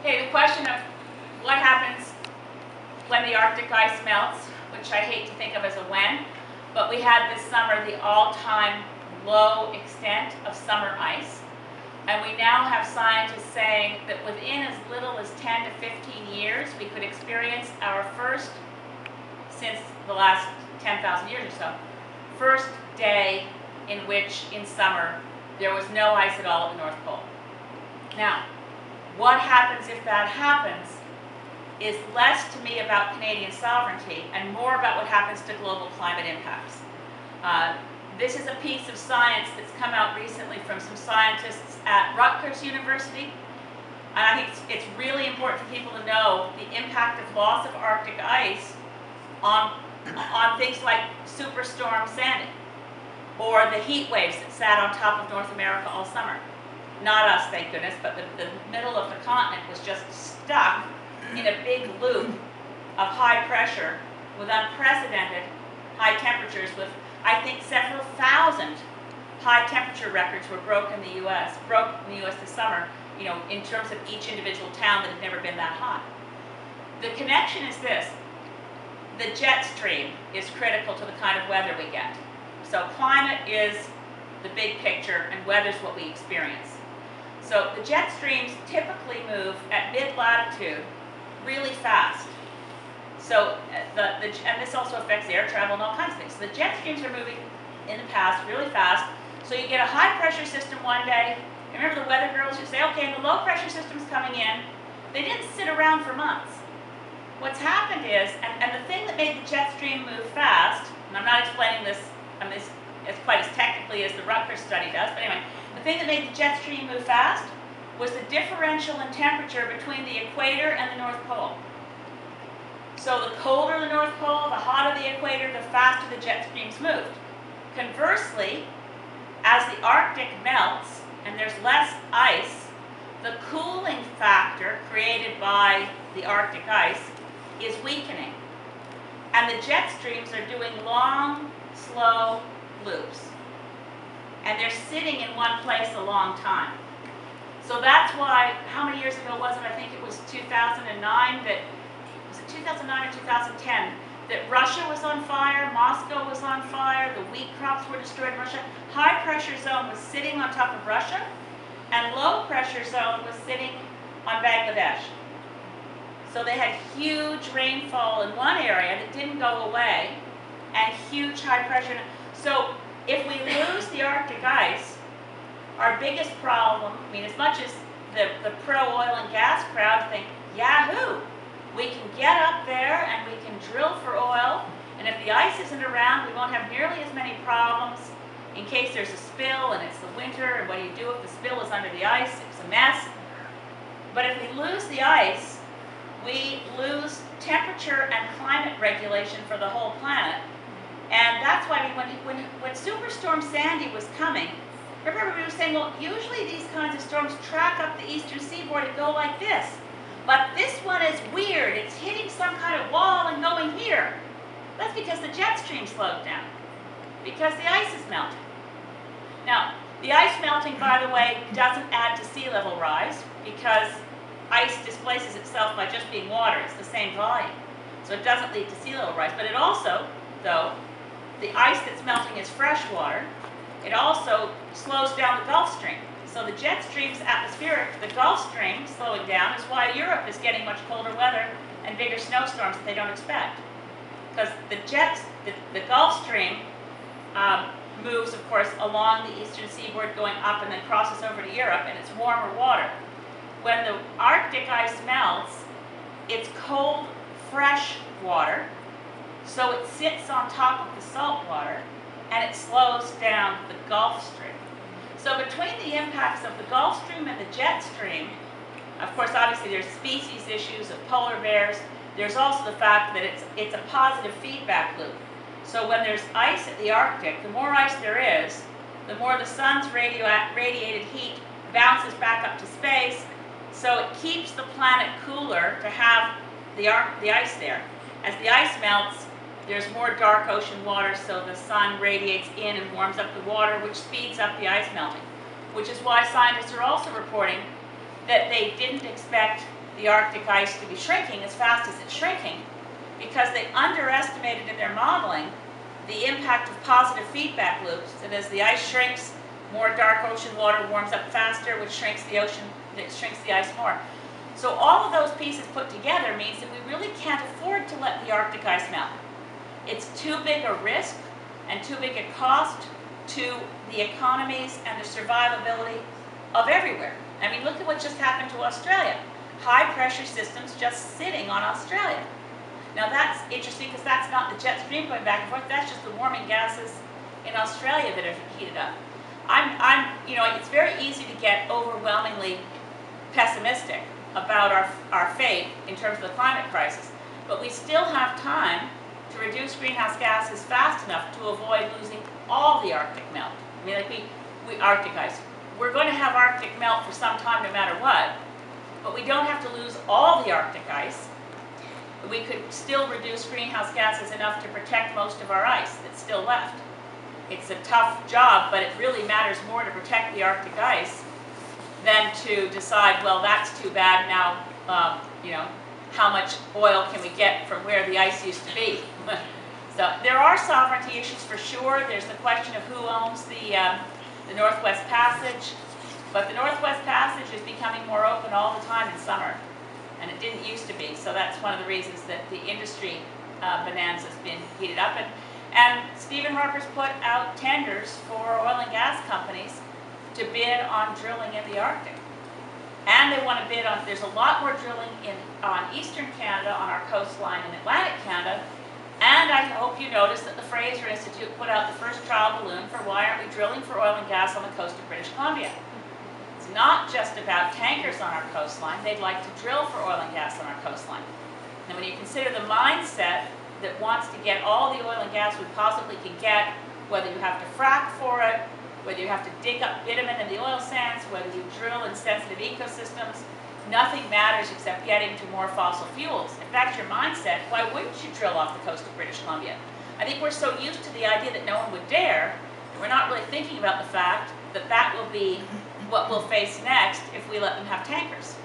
Okay, the question of what happens when the Arctic ice melts, which I hate to think of as a when, but we had this summer the all-time low extent of summer ice. And we now have scientists saying that within as little as 10 to 15 years, we could experience our first, since the last 10,000 years or so, first day in which in summer there was no ice at all at the North Pole. Now, what happens if that happens is less to me about Canadian sovereignty and more about what happens to global climate impacts. This is a piece of science that's come out recently from some scientists at Rutgers University. And I think it's really important for people to know the impact of loss of Arctic ice on things like Superstorm Sandy or the heat waves that sat on top of North America all summer. Not us, thank goodness, but the middle of the continent was just stuck in a big loop of high pressure with unprecedented high temperatures with, I think, several thousand high temperature records were broken in the U.S. This summer, you know, in terms of each individual town that had never been that hot. The connection is this. The jet stream is critical to the kind of weather we get. So climate is the big picture and weather's what we experience. So the jet streams typically move at mid-latitude really fast. So and this also affects air travel and all kinds of things. So the jet streams are moving in the past really fast. So you get a high pressure system one day. Remember the weather girls who say, okay, the low pressure system's coming in. They didn't sit around for months. What's happened is, and the thing that made the jet stream move fast, and I'm not explaining this as quite as technically as the Rutgers study does, but anyway, the thing that made the jet stream move fast was the differential in temperature between the equator and the North Pole. So the colder the North Pole, the hotter the equator, the faster the jet streams moved. Conversely, as the Arctic melts and there's less ice, the cooling factor created by the Arctic ice is weakening. And the jet streams are doing long, slow loops. And they're sitting in one place a long time. So that's why, how many years ago was it? I think it was 2009 that, was it 2009 or 2010, that Russia was on fire, Moscow was on fire, the wheat crops were destroyed in Russia. High pressure zone was sitting on top of Russia, and low pressure zone was sitting on Bangladesh. So they had huge rainfall in one area that didn't go away, and huge high pressure. So if we lose the Arctic ice, our biggest problem, I mean, as much as the pro-oil and gas crowd think, yahoo, we can get up there and we can drill for oil, and if the ice isn't around, we won't have nearly as many problems in case there's a spill and it's the winter, and what do you do if the spill is under the ice? It's a mess. But if we lose the ice, we lose temperature and climate regulation for the whole planet. And that's why when Superstorm Sandy was coming, remember we were saying, well, usually these kinds of storms track up the eastern seaboard and go like this. But this one is weird. It's hitting some kind of wall and going here. That's because the jet stream slowed down, because the ice is melting. Now, the ice melting, by the way, doesn't add to sea level rise, because ice displaces itself by just being water. It's the same volume. So it doesn't lead to sea level rise. But it also, though, the ice that's melting is fresh water. It also slows down the Gulf Stream. So the jet stream's atmospheric, the Gulf Stream slowing down is why Europe is getting much colder weather and bigger snowstorms that they don't expect. Because the Gulf Stream moves, of course, along the eastern seaboard going up and then crosses over to Europe, and it's warmer water. When the Arctic ice melts, it's cold, fresh water, so it sits on top of the salt water, and it slows down the Gulf Stream. So between the impacts of the Gulf Stream and the jet stream, of course, obviously there's species issues of polar bears. There's also the fact that it's a positive feedback loop. So when there's ice at the Arctic, the more ice there is, the more the sun's radiated heat bounces back up to space, so it keeps the planet cooler to have the ice there. As the ice melts, there's more dark ocean water, so the sun radiates in and warms up the water, which speeds up the ice melting. Which is why scientists are also reporting that they didn't expect the Arctic ice to be shrinking as fast as it's shrinking because they underestimated in their modeling the impact of positive feedback loops, that as the ice shrinks, more dark ocean water warms up faster, which shrinks the ice more. So all of those pieces put together means that we really can't afford to let the Arctic ice melt. It's too big a risk and too big a cost to the economies and the survivability of everywhere. I mean, look at what just happened to Australia. High pressure systems just sitting on Australia. Now that's interesting because that's not the jet stream going back and forth, that's just the warming gases in Australia that are heated up. You know, it's very easy to get overwhelmingly pessimistic about our fate in terms of the climate crisis, but we still have time to reduce greenhouse gases fast enough to avoid losing all the Arctic melt. I mean, like Arctic ice. We're going to have Arctic melt for some time no matter what, but we don't have to lose all the Arctic ice. We could still reduce greenhouse gases enough to protect most of our ice that's still left. It's a tough job, but it really matters more to protect the Arctic ice than to decide, well, that's too bad now, you know, how much oil can we get from where the ice used to be? So there are sovereignty issues for sure. There's the question of who owns the Northwest Passage, but the Northwest Passage is becoming more open all the time in summer. And it didn't used to be, so that's one of the reasons that the industry bonanza has been heated up. And Stephen Harper's put out tenders for oil and gas companies to bid on drilling in the Arctic. And they want to bid on, there's a lot more drilling on eastern Canada, on our coastline in Atlantic Canada. And I hope you noticed that the Fraser Institute put out the first trial balloon for why aren't we drilling for oil and gas on the coast of British Columbia. It's not just about tankers on our coastline. They'd like to drill for oil and gas on our coastline. And when you consider the mindset that wants to get all the oil and gas we possibly can get, whether you have to frack for it, whether you have to dig up bitumen in the oil sands, whether you drill in sensitive ecosystems, nothing matters except getting to more fossil fuels. If that's your mindset, why wouldn't you drill off the coast of British Columbia? I think we're so used to the idea that no one would dare, that we're not really thinking about the fact that that will be what we'll face next if we let them have tankers.